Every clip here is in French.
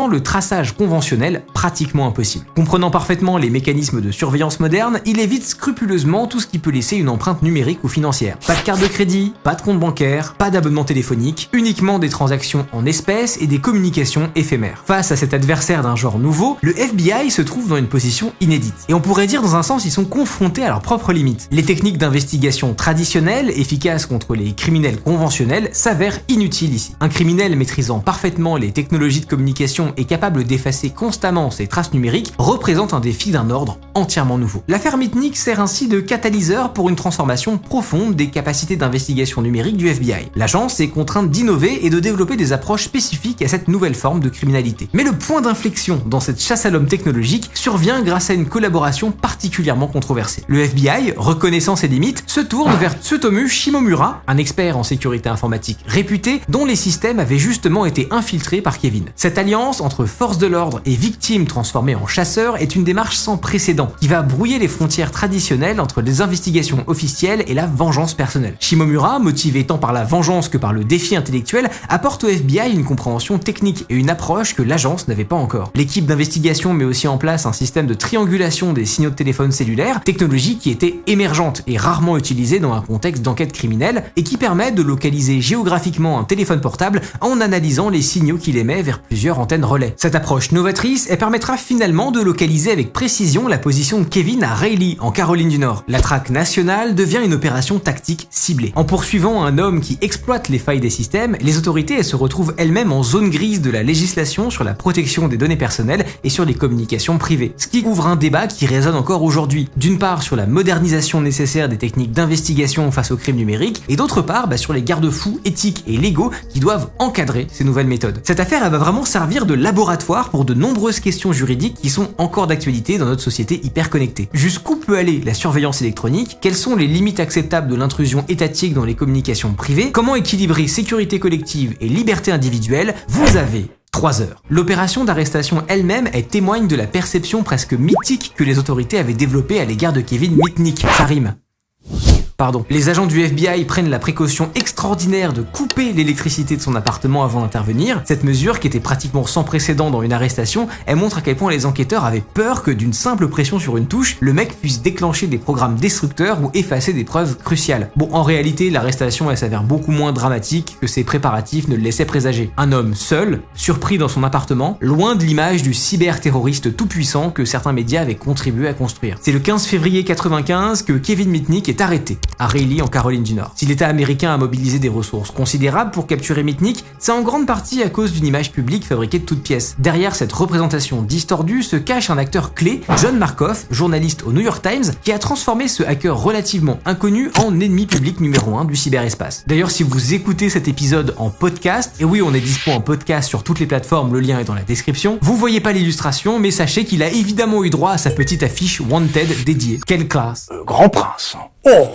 le traçage conventionnel pratiquement impossible. Comprenant parfaitement les mécanismes de surveillance modernes, il évite scrupuleusement tout ce qui peut laisser une empreinte numérique ou financière. Pas de carte de crédit, pas de compte bancaire, pas d'abonnement téléphonique, uniquement des transactions en espèces et des communications éphémères. Face à cet adversaire d'un genre nouveau, le FBI se trouve dans une position inédite. Et on pourrait dire dans un sens ils sont confrontés à leurs propres limites. Les techniques d'investigation traditionnelles, efficaces contre les criminels conventionnels, s'avèrent inutiles ici. Un criminel maîtrisant parfaitement les technologies de communication et capable d'effacer constamment ses traces numériques représente un défi d'un ordre entièrement nouveau. L'affaire Mitnick sert ainsi de catalyseur pour une transformation profonde des capacités d'investigation numérique du FBI. L'agence est contrainte d'innover et de développer des approches spécifiques à cette nouvelle forme de criminalité. Mais le point d'inflexion dans cette chasse à l'homme technologique survient grâce à une collaboration particulièrement controversée. Le FBI, reconnaissant ses limites, se tourne vers Tsutomu Shimomura, un expert en sécurité informatique réputé, dont les systèmes avaient justement été infiltrés par Kevin. Cette alliance entre forces de l'ordre et victimes transformées en chasseurs est une démarche sans précédent qui va brouiller les frontières traditionnelles entre les investigations officielles et la vengeance personnelle. Shimomura, motivé tant par la vengeance que par le défi intellectuel, apporte au FBI une compréhension technique et une approche que l'agence n'avait pas encore. L'équipe d'investigation met aussi en place un système de triangulation des signaux de téléphone cellulaire, technologie qui était émergente et rarement utilisée dans un contexte d'enquête criminelle et qui permet de localiser géographiquement un téléphone portable en analysant les signaux qu'il émet vers plusieurs antennes relais. Cette approche novatrice, elle permettra finalement de localiser avec précision la position de Kevin à Raleigh, en Caroline du Nord. La traque nationale devient une opération tactique ciblée. En poursuivant un homme qui exploite les failles des systèmes, les autorités se retrouvent elles-mêmes en zone grise de la législation sur la protection des données personnelles et sur les communications privées. Ce qui ouvre un débat qui résonne encore aujourd'hui. D'une part sur la modernisation nécessaire des techniques d'investigation face aux crimes numériques, et d'autre part sur les garde-fous éthiques et légaux qui doivent encadrer ces nouvelles méthodes. Cette affaire elle va vraiment servir de laboratoire pour de nombreuses questions juridiques qui sont encore d'actualité dans notre société hyper connectée. Jusqu'où peut aller la surveillance électronique? Quelles sont les limites acceptables de l'intrusion étatique dans les communications privées? Comment équilibrer sécurité collective et liberté individuelle? Vous avez 3 heures. L'opération d'arrestation elle-même témoigne de la perception presque mythique que les autorités avaient développée à l'égard de Kevin Mitnick. Ça rime. Les agents du FBI prennent la précaution extraordinaire de couper l'électricité de son appartement avant d'intervenir. Cette mesure, qui était pratiquement sans précédent dans une arrestation, elle montre à quel point les enquêteurs avaient peur que d'une simple pression sur une touche, le mec puisse déclencher des programmes destructeurs ou effacer des preuves cruciales. Bon, en réalité, l'arrestation elle s'avère beaucoup moins dramatique que ses préparatifs ne le laissaient présager. Un homme seul, surpris dans son appartement, loin de l'image du cyberterroriste tout-puissant que certains médias avaient contribué à construire. C'est le 15 février 95 que Kevin Mitnick est arrêté à Raleigh en Caroline du Nord. Si l'État américain a mobilisé des ressources considérables pour capturer Mitnick, c'est en grande partie à cause d'une image publique fabriquée de toutes pièces. Derrière cette représentation distordue se cache un acteur clé, John Markoff, journaliste au New York Times, qui a transformé ce hacker relativement inconnu en ennemi public numéro 1 du cyberespace. D'ailleurs, si vous écoutez cet épisode en podcast, et oui on est dispo en podcast sur toutes les plateformes, le lien est dans la description, vous voyez pas l'illustration, mais sachez qu'il a évidemment eu droit à sa petite affiche Wanted dédiée. Quelle classe! Grand prince. Oh,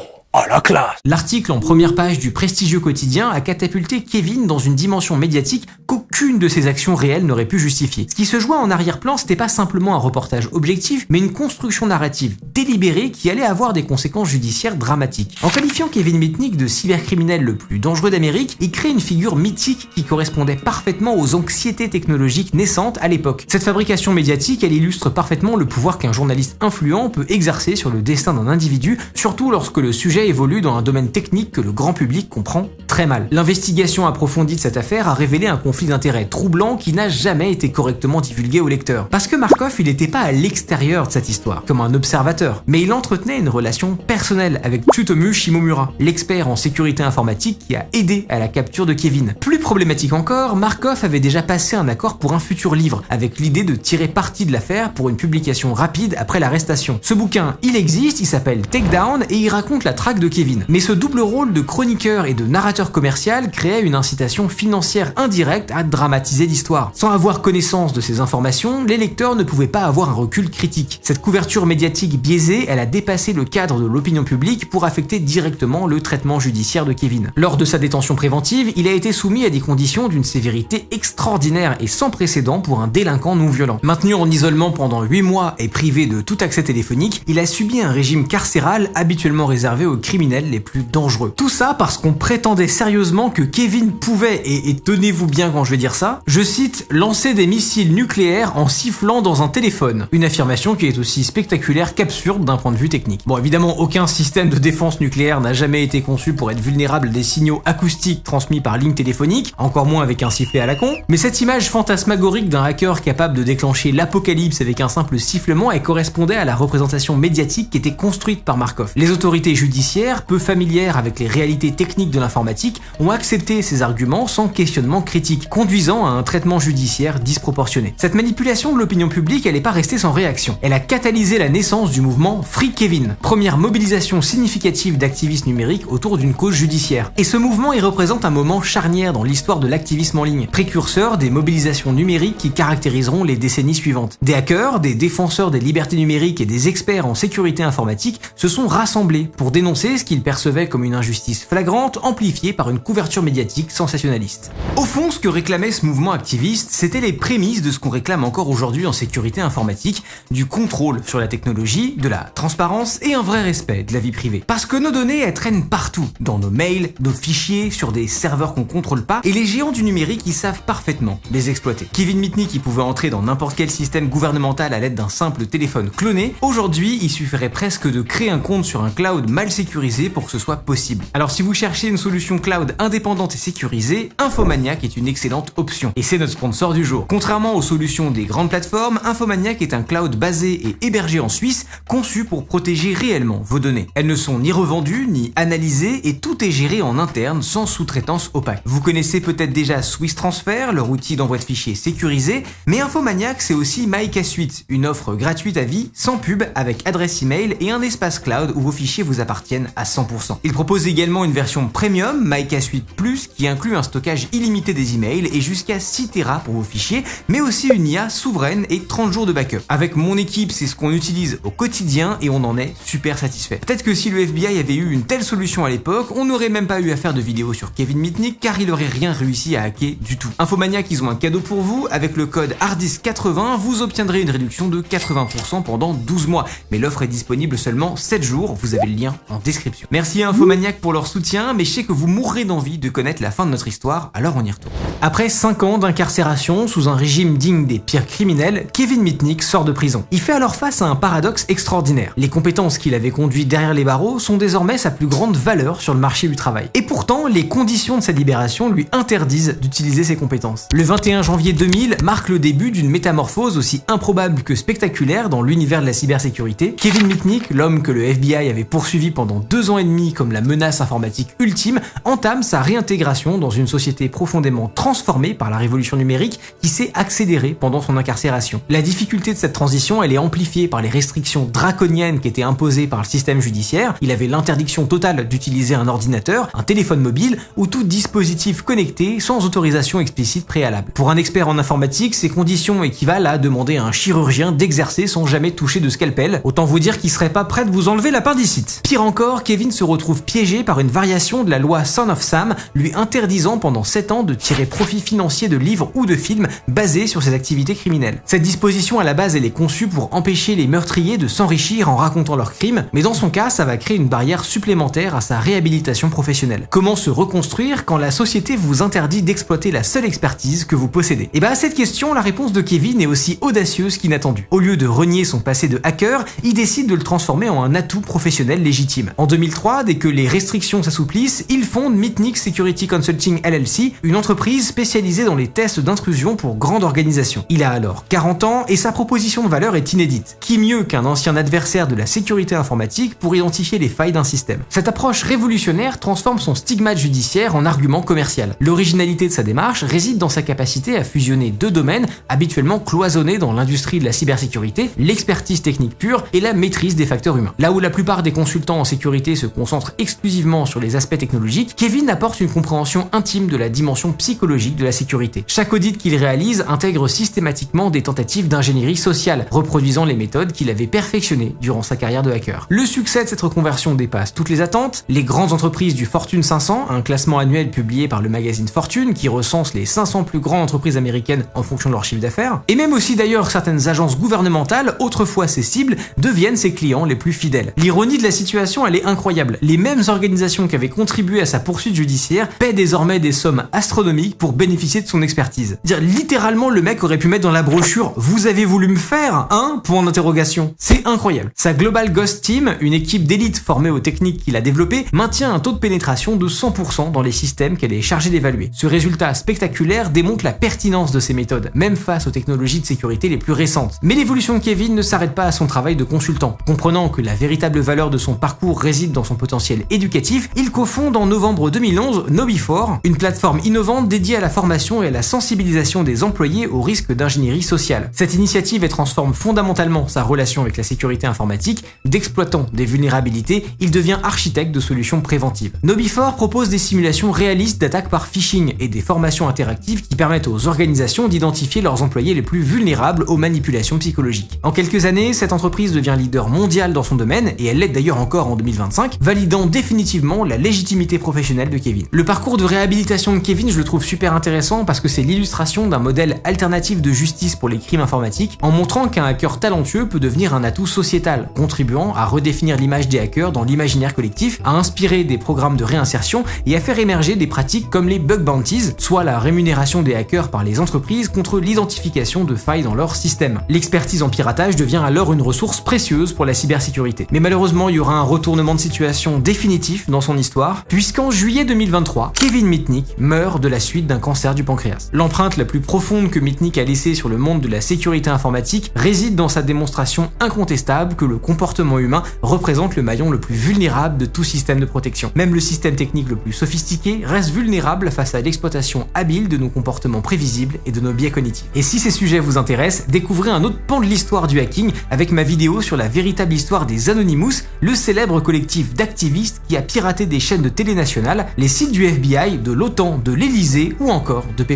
la classe. L'article en première page du prestigieux quotidien a catapulté Kevin dans une dimension médiatique qu'aucune de ses actions réelles n'aurait pu justifier. Ce qui se jouait en arrière-plan, c'était pas simplement un reportage objectif, mais une construction narrative délibérée qui allait avoir des conséquences judiciaires dramatiques. En qualifiant Kevin Mitnick de cybercriminel le plus dangereux d'Amérique, il crée une figure mythique qui correspondait parfaitement aux anxiétés technologiques naissantes à l'époque. Cette fabrication médiatique, elle illustre parfaitement le pouvoir qu'un journaliste influent peut exercer sur le destin d'un individu, surtout lorsque le sujet évolue dans un domaine technique que le grand public comprend très mal. L'investigation approfondie de cette affaire a révélé un conflit d'intérêts troublant qui n'a jamais été correctement divulgué au lecteur. Parce que Markoff, il n'était pas à l'extérieur de cette histoire, comme un observateur, mais il entretenait une relation personnelle avec Tsutomu Shimomura, l'expert en sécurité informatique qui a aidé à la capture de Kevin. Plus problématique encore, Markoff avait déjà passé un accord pour un futur livre, avec l'idée de tirer parti de l'affaire pour une publication rapide après l'arrestation. Ce bouquin, il existe, il s'appelle Takedown et il raconte la traque de Kevin. Mais ce double rôle de chroniqueur et de narrateur commercial créait une incitation financière indirecte à dramatiser l'histoire. Sans avoir connaissance de ces informations, les lecteurs ne pouvaient pas avoir un recul critique. Cette couverture médiatique biaisée, elle a dépassé le cadre de l'opinion publique pour affecter directement le traitement judiciaire de Kevin. Lors de sa détention préventive, il a été soumis à des conditions d'une sévérité extraordinaire et sans précédent pour un délinquant non violent. Maintenu en isolement pendant 8 mois et privé de tout accès téléphonique, il a subi un régime carcéral habituellement réservé aux criminels les plus dangereux. Tout ça parce qu'on prétendait sérieusement que Kevin pouvait, et tenez-vous bien quand je vais dire ça. Je cite « lancer des missiles nucléaires en sifflant dans un téléphone ». Une affirmation qui est aussi spectaculaire qu'absurde d'un point de vue technique. Bon, évidemment, aucun système de défense nucléaire n'a jamais été conçu pour être vulnérable à des signaux acoustiques transmis par ligne téléphonique, encore moins avec un sifflet à la con, mais cette image fantasmagorique d'un hacker capable de déclencher l'apocalypse avec un simple sifflement, elle correspondait à la représentation médiatique qui était construite par Markov. Les autorités judiciaires, peu familières avec les réalités techniques de l'informatique, ont accepté ces arguments sans questionnement critique, conduisant à un traitement judiciaire disproportionné. Cette manipulation de l'opinion publique, elle n'est pas restée sans réaction. Elle a catalysé la naissance du mouvement Free Kevin, première mobilisation significative d'activistes numériques autour d'une cause judiciaire. Et ce mouvement, il représente un moment charnière dans l'histoire de l'activisme en ligne, précurseur des mobilisations numériques qui caractériseront les décennies suivantes. Des hackers, des défenseurs des libertés numériques et des experts en sécurité informatique se sont rassemblés pour dénoncer ce qu'ils percevaient comme une injustice flagrante, amplifiée par une couverture médiatique sensationnaliste. Au fond, ce que réclamait ce mouvement activiste, c'était les prémices de ce qu'on réclame encore aujourd'hui en sécurité informatique, du contrôle sur la technologie, de la transparence et un vrai respect de la vie privée. Parce que nos données, elles traînent partout, dans nos mails, nos fichiers, sur des serveurs qu'on contrôle pas, et les géants du numérique, ils savent parfaitement les exploiter. Kevin Mitnick, il pouvait entrer dans n'importe quel système gouvernemental à l'aide d'un simple téléphone cloné. Aujourd'hui, il suffirait presque de créer un compte sur un cloud mal sécurisé pour que ce soit possible. Alors si vous cherchez une solution cloud indépendante et sécurisée, Infomaniac est une excellente option. Et c'est notre sponsor du jour. Contrairement aux solutions des grandes plateformes, Infomaniac est un cloud basé et hébergé en Suisse, conçu pour protéger réellement vos données. Elles ne sont ni revendues, ni analysées, et tout est géré en interne, sans sous-traitance opaque. Vous connaissez peut-être déjà Swiss Transfer, leur outil d'envoi de fichiers sécurisé, mais Infomaniac, c'est aussi MyK Suite, une offre gratuite à vie, sans pub, avec adresse email et un espace cloud où vos fichiers vous appartiennent à 100%. Il propose également une version premium, MyK Suite Plus, qui inclut un stockage illimité des emails et jusqu'à 6 Tera pour vos fichiers, mais aussi une IA souveraine et 30 jours de backup. Avec mon équipe, c'est ce qu'on utilise au quotidien et on en est super satisfait. Peut-être que si le FBI avait eu une telle solution à l'époque, on n'aurait même pas eu à faire de vidéo sur Kevin Mitnick car il aurait rien réussi à hacker du tout. Infomaniac, ils ont un cadeau pour vous. Avec le code HARDDISK80, vous obtiendrez une réduction de 80% pendant 12 mois. Mais l'offre est disponible seulement 7 jours, vous avez le lien en description. Merci à Infomaniac pour leur soutien, mais je sais que vous mourrez d'envie de connaître la fin de notre histoire, alors on y retourne. Après 5 ans d'incarcération sous un régime digne des pires criminels, Kevin Mitnick sort de prison. Il fait alors face à un paradoxe extraordinaire. Les compétences qui l'avaient conduit derrière les barreaux sont désormais sa plus grande valeur sur le marché du travail. Et pourtant, les conditions de sa libération lui interdisent d'utiliser ses compétences. Le 21 janvier 2000 marque le début d'une métamorphose aussi improbable que spectaculaire dans l'univers de la cybersécurité. Kevin Mitnick, l'homme que le FBI avait poursuivi pendant 2 ans et demi comme la menace informatique ultime, entame sa réintégration dans une société profondément transformée par la révolution numérique qui s'est accélérée pendant son incarcération. La difficulté de cette transition, elle est amplifiée par les restrictions draconiennes qui étaient imposées par le système judiciaire. Il avait l'interdiction totale d'utiliser un ordinateur, un téléphone mobile ou tout dispositif connecté sans autorisation explicite préalable. Pour un expert en informatique, ces conditions équivalent à demander à un chirurgien d'exercer sans jamais toucher de scalpel. Autant vous dire qu'il serait pas prêt de vous enlever l'appendicite. Pire encore, Kevin se retrouve piégé par une variation de la loi Son of Sam, lui interdisant pendant 7 ans de tirer profit financier de livres ou de films basés sur ses activités criminelles. Cette disposition à la base, elle est conçue pour empêcher les meurtriers de s'enrichir en racontant leurs crimes, mais dans son cas, ça va créer une barrière supplémentaire à sa réhabilitation professionnelle. Comment se reconstruire quand la société vous interdit d'exploiter la seule expertise que vous possédez? Et à cette question, la réponse de Kevin est aussi audacieuse qu'inattendue. Au lieu de renier son passé de hacker, il décide de le transformer en un atout professionnel légitime. En 2003, dès que les restrictions s'assouplissent, il fonde Mitnick Security Consulting LLC, une entreprise spécialisée dans les tests d'intrusion pour grandes organisations. Il a alors 40 ans et sa proposition de valeur est inédite. Qui mieux qu'un ancien adversaire de la sécurité informatique pour identifier les failles d'un système? Cette approche révolutionnaire transforme son stigmate judiciaire en argument commercial. L'originalité de sa démarche réside dans sa capacité à fusionner 2 domaines habituellement cloisonnés dans l'industrie de la cybersécurité, l'expertise technique pure et la maîtrise des facteurs humains. Là où la plupart des consultants en sécurité se concentrent exclusivement sur les aspects technologiques, Kevin apporte une compréhension intime de la dimension psychologique de la sécurité. Chaque audit qu'il réalise intègre systématiquement des tentatives d'ingénierie sociale, reproduisant les méthodes qu'il avait perfectionnées durant sa carrière de hacker. Le succès de cette reconversion dépasse toutes les attentes. Les grandes entreprises du Fortune 500, un classement annuel publié par le magazine Fortune qui recense les 500 plus grandes entreprises américaines en fonction de leur chiffre d'affaires, et même aussi d'ailleurs certaines agences gouvernementales, autrefois ses cibles, deviennent ses clients les plus fidèles. L'ironie de la situation, elle est incroyable. Les mêmes organisations qui avaient contribué à sa poursuite judiciaire paient désormais des sommes astronomiques pour pour bénéficier de son expertise. Dire littéralement le mec aurait pu mettre dans la brochure « Vous avez voulu me faire, hein ?» point d'interrogation. C'est incroyable. Sa Global Ghost Team, une équipe d'élite formée aux techniques qu'il a développées, maintient un taux de pénétration de 100% dans les systèmes qu'elle est chargée d'évaluer. Ce résultat spectaculaire démontre la pertinence de ces méthodes, même face aux technologies de sécurité les plus récentes. Mais l'évolution de Kevin ne s'arrête pas à son travail de consultant. Comprenant que la véritable valeur de son parcours réside dans son potentiel éducatif, il cofonde en novembre 2011 KnowBe4, une plateforme innovante dédiée à la formation et à la sensibilisation des employés aux risques d'ingénierie sociale. Cette initiative transforme fondamentalement sa relation avec la sécurité informatique. D'exploitant des vulnérabilités, il devient architecte de solutions préventives. KnowBe4 propose des simulations réalistes d'attaques par phishing et des formations interactives qui permettent aux organisations d'identifier leurs employés les plus vulnérables aux manipulations psychologiques. En quelques années, cette entreprise devient leader mondial dans son domaine, et elle l'est d'ailleurs encore en 2025, validant définitivement la légitimité professionnelle de Kevin. Le parcours de réhabilitation de Kevin, je le trouve super intéressant parce que c'est l'illustration d'un modèle alternatif de justice pour les crimes informatiques, en montrant qu'un hacker talentueux peut devenir un atout sociétal, contribuant à redéfinir l'image des hackers dans l'imaginaire collectif, à inspirer des programmes de réinsertion et à faire émerger des pratiques comme les bug bounties, soit la rémunération des hackers par les entreprises contre l'identification de failles dans leur système. L'expertise en piratage devient alors une ressource précieuse pour la cybersécurité. Mais malheureusement, il y aura un retournement de situation définitif dans son histoire, puisqu'en juillet 2023, Kevin Mitnick meurt de la suite d'un cancer du pancréas. L'empreinte la plus profonde que Mitnick a laissée sur le monde de la sécurité informatique réside dans sa démonstration incontestable que le comportement humain représente le maillon le plus vulnérable de tout système de protection. Même le système technique le plus sophistiqué reste vulnérable face à l'exploitation habile de nos comportements prévisibles et de nos biais cognitifs. Et si ces sujets vous intéressent, découvrez un autre pan de l'histoire du hacking avec ma vidéo sur la véritable histoire des Anonymous, le célèbre collectif d'activistes qui a piraté des chaînes de télé nationales, les sites du FBI, de l'OTAN, de l'Elysée ou encore de PayPal.